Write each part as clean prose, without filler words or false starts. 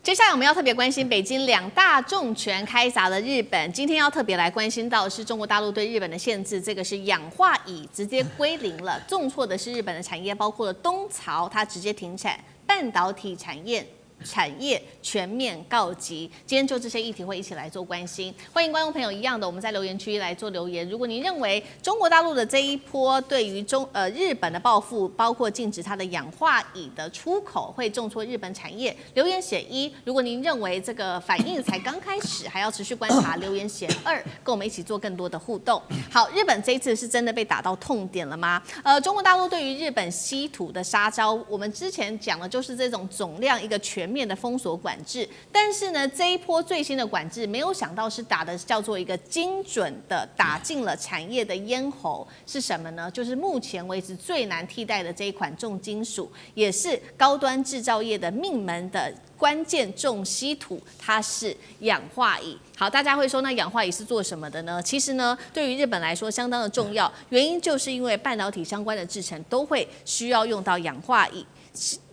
接下来我们要特别关心北京2大重拳开砸了日本。今天要特别来关心到是中国大陆对日本的限制，这个是氧化铱直接归零了。重挫的是日本的产业，包括了东槽，它直接停产，半导体产业全面告急。今天就这些议题会一起来做关心，欢迎观众朋友一样的，我们在留言区来做留言。如果您认为中国大陆的这一波对于日本的报复，包括禁止它的氧化铱的出口，会重挫日本产业，留言写1；如果您认为这个反应才刚开始，还要持续观察，留言写2，跟我们一起做更多的互动。好，日本这一次是真的被打到痛点了吗？中国大陆对于日本稀土的杀招，我们之前讲的就是这种总量一个全面的封锁管制，但是呢，这一波最新的管制，没有想到是打的叫做一个精准的打进了产业的咽喉，是什么呢？就是目前为止最难替代的这一款重金属，也是高端制造业的命门的关键重稀土，它是氧化铱。好，大家会说那氧化铱是做什么的呢？其实呢，对于日本来说相当的重要，原因就是因为半导体相关的制程都会需要用到氧化铱。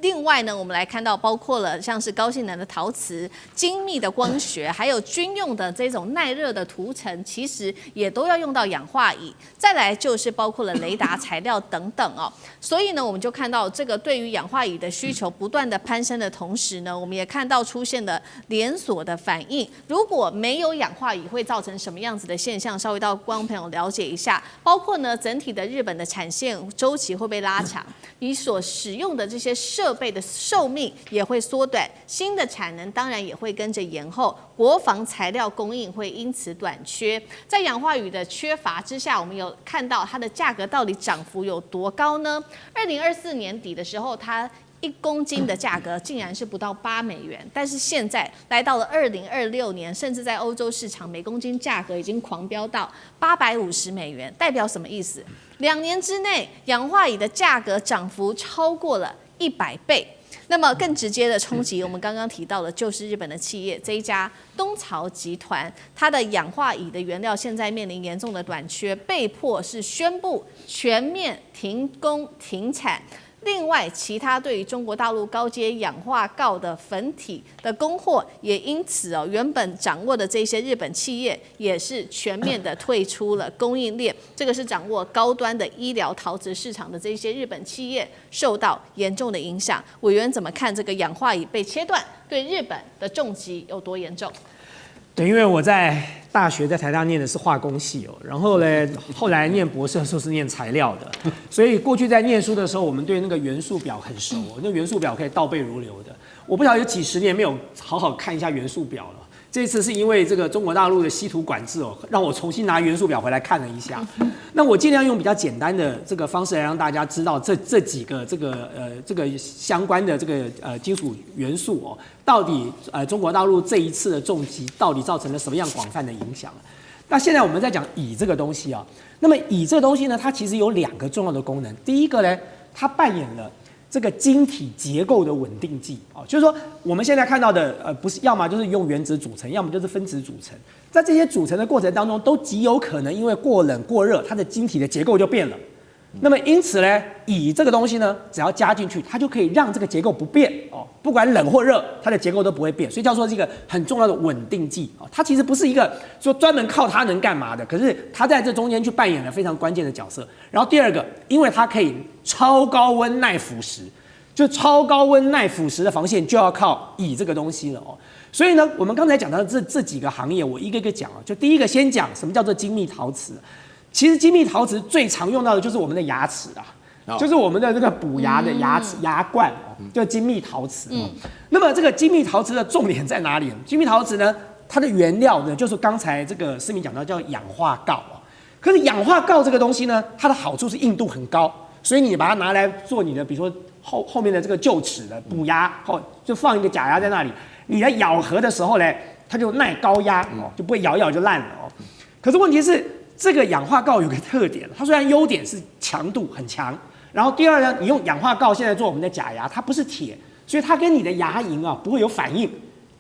另外呢，我们来看到包括了像是高性能的陶瓷、精密的光学，还有军用的这种耐热的涂层，其实也都要用到氧化铱。再来就是包括了雷达材料等等哦。所以呢，我们就看到这个对于氧化铱的需求不断的攀升的同时呢，我们也看到出现了连锁的反应。如果没有氧化铱，会造成什么样子的现象？稍微到观众朋友了解一下。包括呢，整体的日本的产线周期会被拉长，你所使用的这些设备的寿命也会缩短，新的产能当然也会跟着延后，国防材料供应会因此短缺。在氧化铱的缺乏之下，我们有看到它的价格到底涨幅有多高呢？2024年底的时候，它1公斤的价格竟然是不到8美元，但是现在来到了2026年，甚至在欧洲市场每公斤价格已经狂飙到850美元，代表什么意思？2年之内，氧化铱的价格涨幅超过了100倍。那么更直接的冲击，我们刚刚提到的就是日本的企业，这一家东槽集团，它的氧化铱的原料现在面临严重的短缺，被迫是宣布全面停工停产。另外，其他对于中国大陆高阶氧化锆的粉体的供货，也因此原本掌握的这些日本企业也是全面的退出了供应链。这个是掌握高端的医疗陶瓷市场的这些日本企业受到严重的影响。委员怎么看这个氧化铱被切断对日本的重击有多严重？对，因为我在大学在台大念的是化工系然后呢，后来念博士的时候是念材料的，所以过去在念书的时候，我们对那个元素表很熟那元素表可以倒背如流的。我不晓得有几十年没有好好看一下元素表了。这次是因为这个中国大陆的稀土管制让我重新拿元素表回来看了一下。那我尽量用比较简单的这个方式来让大家知道这几个这个相关的这个金属元素到底中国大陆这一次的重击到底造成了什么样广泛的影响。那现在我们在讲铱这个东西那么铱这个东西呢，它其实有2个重要的功能。第一个呢，它扮演了这个晶体结构的稳定剂就是说我们现在看到的不是要么就是用原子组成，要么就是分子组成。在这些组成的过程当中，都极有可能因为过冷过热，它的晶体的结构就变了。那么因此呢，铱这个东西呢，只要加进去，它就可以让这个结构不变不管冷或热，它的结构都不会变，所以叫做是一个很重要的稳定剂它其实不是一个说专门靠它能干嘛的，可是它在这中间去扮演了非常关键的角色。然后第二个，因为它可以超高温耐腐蚀，就超高温耐腐蚀的防线就要靠铱这个东西了所以呢，我们刚才讲到的这几个行业，我一个一个讲就第一个先讲什么叫做精密陶瓷。其实精密陶瓷最常用到的就是我们的牙齿就是我们的这个补牙的牙齿牙冠就精密陶瓷那么这个精密陶瓷的重点在哪里？精密陶瓷呢，它的原料呢，就是刚才这个思明讲到叫氧化锆可是氧化锆这个东西呢，它的好处是硬度很高，所以你把它拿来做你的，比如说后面的这个臼齿的补牙就放一个假牙在那里，你在咬合的时候呢，它就耐高压就不会咬一咬就烂了可是问题是，这个氧化锆有个特点，它虽然优点是强度很强，然后第二呢，你用氧化锆现在做我们的假牙，它不是铁，所以它跟你的牙龈不会有反应，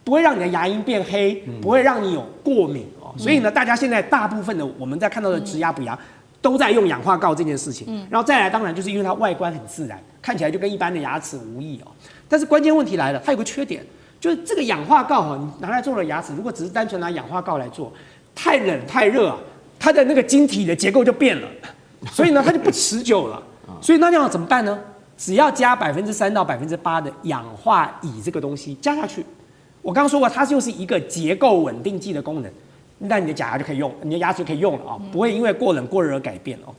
不会让你的牙龈变黑，不会让你有过敏所以呢，大家现在大部分的我们在看到的植牙补牙都在用氧化锆这件事情。然后再来，当然就是因为它外观很自然，看起来就跟一般的牙齿无异但是关键问题来了，它有个缺点，就是这个氧化锆你拿来做了牙齿，如果只是单纯拿氧化锆来做，太冷太热啊，它的那个晶体的结构就变了，所以呢它就不持久了。所以那要怎么办呢？只要加3%到8%的氧化乙这个东西加下去，我刚刚说过，它就是一个结构稳定剂的功能，那你的假牙就可以用，你的牙齿就可以用了啊，不会因为过冷过热而改变哦。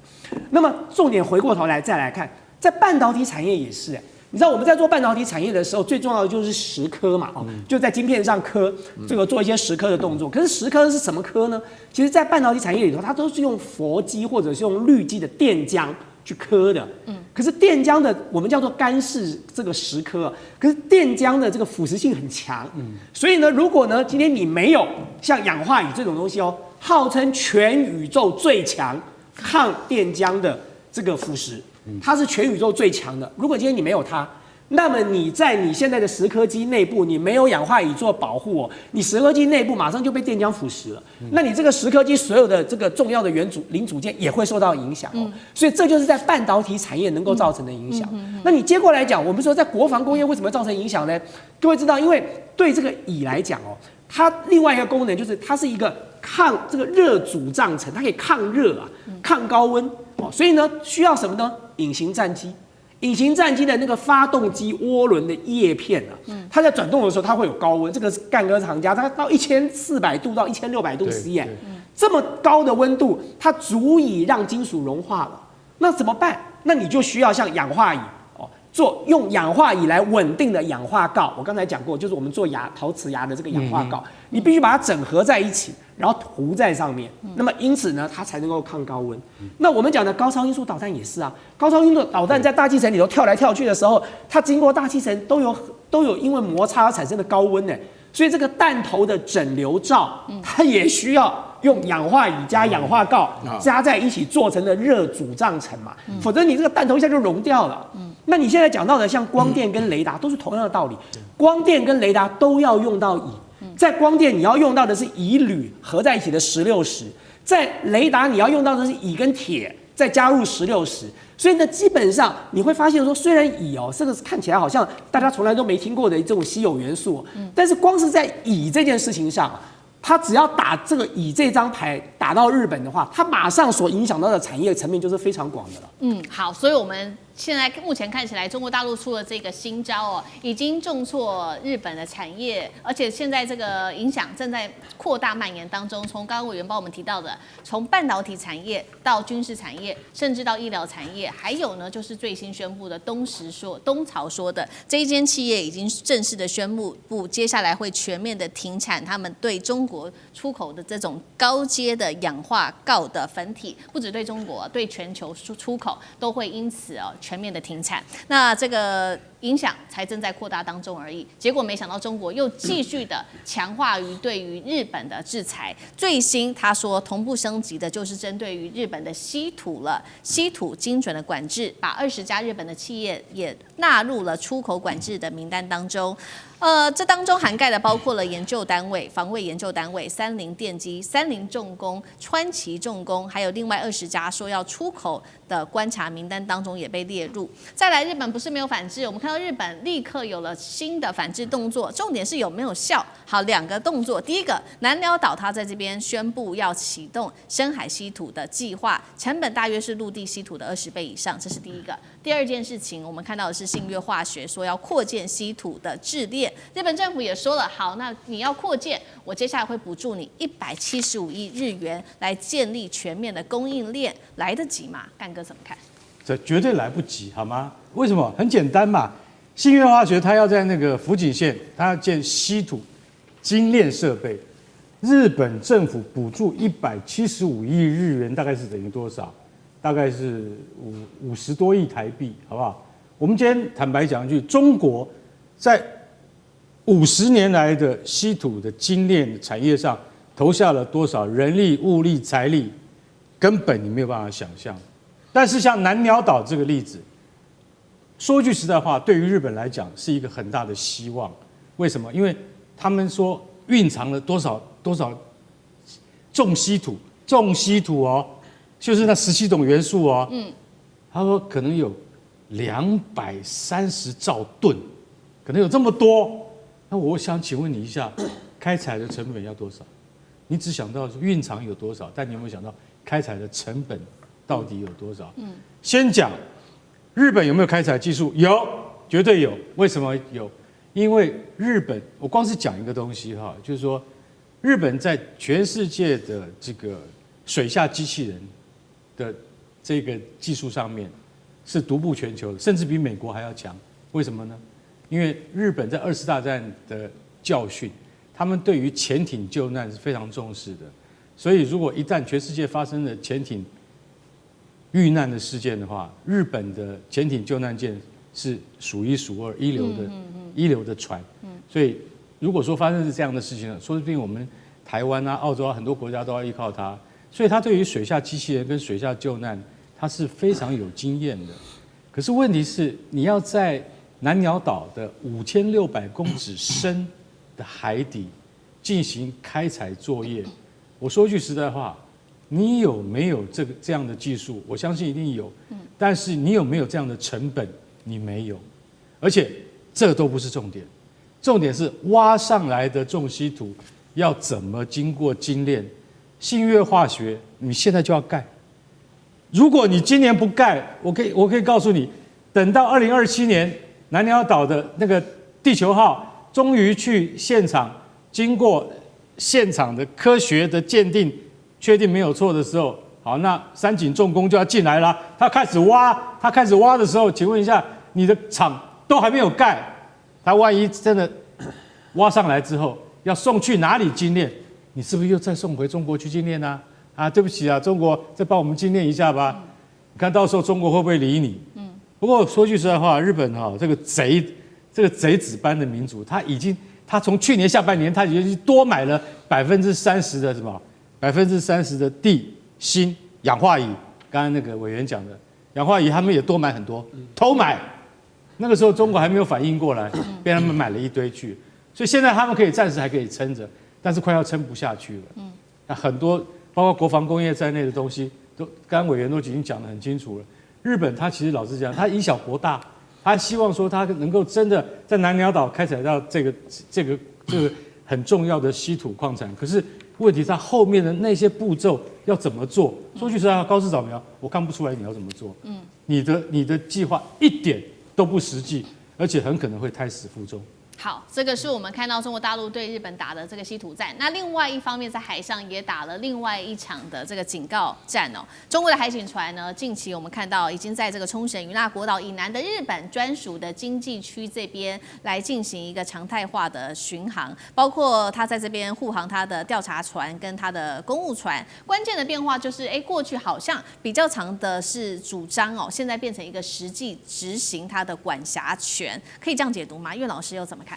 那么重点回过头来再来看，在半导体产业也是，你知道我们在做半导体产业的时候，最重要的就是蚀刻嘛，就在晶片上刻，这个做一些蚀刻的动作。可是蚀刻是什么刻呢？其实，在半导体产业里头，它都是用佛基或者是用氯基的电浆去刻的。可是电浆的我们叫做干式这个蚀刻，可是电浆的这个腐蚀性很强。所以呢，如果呢今天你没有像氧化乙这种东西哦，号称全宇宙最强抗电浆的这个腐蚀。它是全宇宙最强的。如果今天你没有它，那么你在你现在的蚀刻机内部，你没有氧化乙做保护哦，你蚀刻机内部马上就被电浆腐蚀了。那你这个蚀刻机所有的这个重要的零组件也会受到影响哦。所以这就是在半导体产业能够造成的影响。那你接过来讲，我们说在国防工业为什么造成影响呢？各位知道，因为对这个乙来讲哦，它另外一个功能就是它是一个抗这个热阻胀层，它可以抗热啊，抗高温哦。所以呢，需要什么呢？隐形战机，隐形战机的那个发动机涡轮的叶片啊，它在转动的时候它会有高温，这个是干哥厂家，它到1400度到1600度 C， 这么高的温度，它足以让金属融化了。那怎么办？那你就需要像氧化乙哦，用氧化乙来稳定的氧化锆。我刚才讲过，就是我们做陶瓷牙的这个氧化锆，你必须把它整合在一起。然后涂在上面，那么因此呢，它才能够抗高温。那我们讲的高超音速导弹也是啊，高超音速导弹在大气层里头跳来跳去的时候，它经过大气层都有因为摩擦而产生的高温呢，所以这个弹头的整流罩，它也需要用氧化乙加氧化锆加在一起做成的热阻胀层嘛，否则你这个弹头一下就融掉了。那你现在讲到的像光电跟雷达都是同样的道理，光电跟雷达都要用到乙。在光电你要用到的是乙铝合在一起的16-10，在雷达你要用到的是乙跟铁再加入16-10，所以呢，基本上你会发现说，虽然乙哦，这个看起来好像大家从来都没听过的这种稀有元素，但是光是在乙这件事情上，它只要打这个乙这张牌打到日本的话，它马上所影响到的产业层面就是非常广的了。好，所以我们现在目前看起来，中国大陆出了这个新招哦，已经重挫日本的产业，而且现在这个影响正在扩大蔓延当中。从刚刚委员帮我们提到的，从半导体产业到军事产业，甚至到医疗产业，还有呢就是最新宣布的东潮说的这一间企业已经正式的宣布，接下来会全面的停产他们对中国出口的这种高阶的氧化锆的粉体，不只对中国，对全球出口都会因此全面的停产。那这个影响才正在扩大当中而已。结果没想到中国又继续的强化对于日本的制裁。最新他说同步升级的就是针对于日本的稀土了，稀土精准的管制，把20家日本的企业也纳入了出口管制的名单当中。这当中涵盖的包括了研究单位、防卫研究单位、三菱电机、三菱重工、川崎重工，还有另外20家说要出口的观察名单当中也被列入。再来，日本不是没有反制，我们看到日本立刻有了新的反制动作，重点是有没有效。好，2个动作，第一个，南寮岛它在这边宣布要启动深海稀土的计划，成本大约是陆地稀土的20倍以上，这是第一个。第二件事情，我们看到的是信越化学说要扩建稀土的冶炼，日本政府也说了，好，那你要扩建，我接下来会补助你175亿日元来建立全面的供应链，来得及吗？干哥怎么看？这绝对来不及，好吗？为什么？很简单嘛，信越化学它要在那个福井县，它要建稀土精炼设备，日本政府补助175亿日元，大概是等于多少？大概是50多亿台币，好不好？我们今天坦白讲一句，中国在50年来的稀土的精炼产业上投下了多少人力、物力、财力，根本你没有办法想象。但是像南鸟岛这个例子，说句实在话，对于日本来讲是一个很大的希望。为什么？因为他们说蕴藏了多少重稀土哦，就是那17种元素哦。他说可能有230兆吨，可能有这么多。那我想请问你一下，开采的成本要多少？你只想到运厂有多少，但你有没有想到开采的成本到底有多少？先讲日本有没有开采技术？有，绝对有。为什么有？因为日本，我光是讲一个东西哈，就是说，日本在全世界的这个水下机器人的这个技术上面是独步全球的，甚至比美国还要强。为什么呢？因为日本在2次大战的教训，他们对于潜艇救难是非常重视的。所以，如果一旦全世界发生了潜艇遇难的事件的话，日本的潜艇救难舰是数一数二一流的船。所以，如果说发生是这样的事情呢，说不定我们台湾啊、澳洲啊很多国家都要依靠它。所以，它对于水下机器人跟水下救难，它是非常有经验的。可是问题是，你要在南鸟岛的5600公尺深的海底进行开采作业，我说句实在话，你有没有这样的技术？我相信一定有，但是你有没有这样的成本？你没有，而且这都不是重点，重点是挖上来的重稀土要怎么经过精炼。信越化学，你现在就要盖。如果你今年不盖，我可以告诉你，等到2027年。南鸟岛的那个地球号终于去现场，经过现场的科学的鉴定，确定没有错的时候，好，那三井重工就要进来了。他开始挖的时候，请问一下，你的厂都还没有盖，他万一真的挖上来之后，要送去哪里精炼？你是不是又再送回中国去精炼呢？啊，对不起啊，中国再帮我们精炼一下吧。你看到时候中国会不会理你？不过说句实在话，日本这个贼子般的民主，他从去年下半年他已经多买了30%的30%的地锌氧化乙。刚刚那个委员讲的氧化乙，他们也多买很多，偷买。那个时候中国还没有反应过来，被他们买了一堆去，所以现在他们暂时还可以撑着，但是快要撑不下去了。那很多包括国防工业在内的东西，刚刚委员都已经讲得很清楚了。日本它其实老实讲，它以小博大，它希望说它能够真的在南鸟岛开采到这个很重要的稀土矿产。可是问题它后面的那些步骤要怎么做？说句实在话，高市早苗，我看不出来你要怎么做。你的计划一点都不实际，而且很可能会胎死腹中。好，这个是我们看到中国大陆对日本打的这个稀土战。那另外一方面，在海上也打了另外一场的这个警告战哦。中国的海警船呢，近期我们看到已经在这个冲绳与那国岛以南的日本专属的经济区这边来进行一个常态化的巡航，包括他在这边护航他的调查船跟他的公务船。关键的变化就是，过去好像比较长的是主张哦，现在变成一个实际执行他的管辖权，可以这样解读吗？岳老师又怎么看？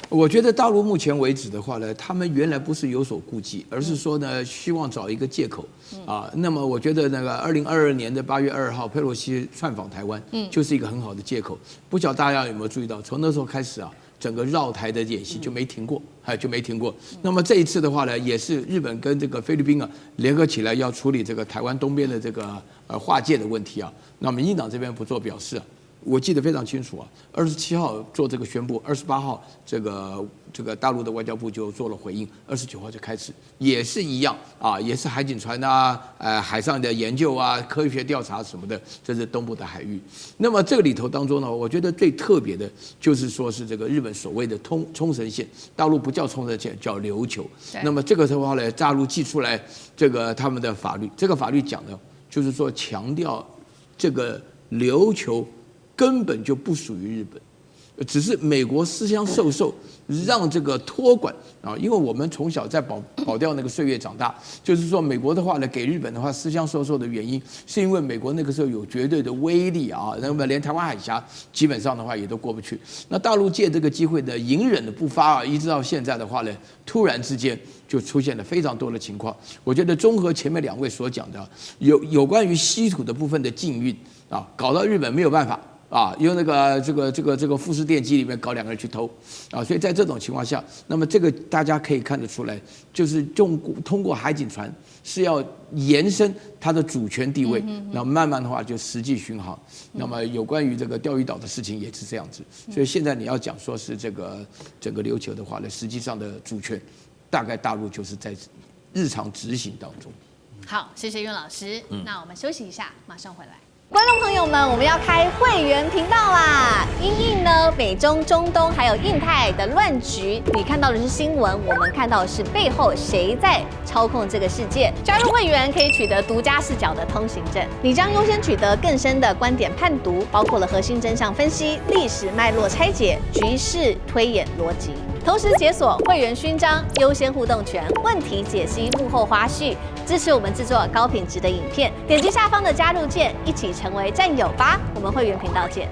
我觉得大陆目前为止的话呢，他们原来不是有所顾忌，而是说呢，希望找一个借口啊。那么我觉得那个2022年8月2号佩洛西窜访台湾，就是一个很好的借口。不晓得大家有没有注意到，从那时候开始啊，整个绕台的演习就没停过，就没停过。那么这一次的话呢，也是日本跟这个菲律宾啊联合起来要处理这个台湾东边的这个划界的问题啊。那民进党这边不做表示啊。我记得非常清楚啊，27号做这个宣布，28号这个大陆的外交部就做了回应，29号就开始，也是一样啊，也是海警船啊，海上的研究啊，科学调查什么的，这是东部的海域。那么这个里头当中呢，我觉得最特别的就是说是这个日本所谓的冲绳县，大陆不叫冲绳县，叫琉球。那么这个的话呢，大陆寄出来这个他们的法律，这个法律讲的就是说强调这个琉球根本就不属于日本，只是美国私相授受，让这个托管啊，因为我们从小在保钓那个岁月长大，就是说美国的话呢，给日本的话私相授受的原因，是因为美国那个时候有绝对的威力啊，那么连台湾海峡基本上的话也都过不去。那大陆借这个机会呢，隐忍的不发啊，一直到现在的话呢，突然之间就出现了非常多的情况。我觉得综合前面2位所讲的，有关于稀土的部分的禁运啊，搞到日本没有办法。啊，用那个这个富士电机里面搞2个人去偷啊，所以在这种情况下，那么这个大家可以看得出来，就是通过海警船是要延伸它的主权地位，那慢慢的话就实际巡航。那么有关于这个钓鱼岛的事情也是这样子，所以现在你要讲说是这个整个琉球的话呢，实际上的主权大概大陆就是在日常执行当中。好，谢谢岳老师。那我们休息一下，马上回来。观众朋友们，我们要开会员频道啦！因应呢美中、中东还有印太的乱局，你看到的是新闻，我们看到的是背后谁在操控这个世界。加入会员可以取得独家视角的通行证，你将优先取得更深的观点判读，包括了核心真相分析、历史脉络拆解、局势推演逻辑。同时解锁会员勋章、优先互动权、问题解析、幕后花絮，支持我们制作高品质的影片。点击下方的加入键，一起成为战友吧！我们会员频道见。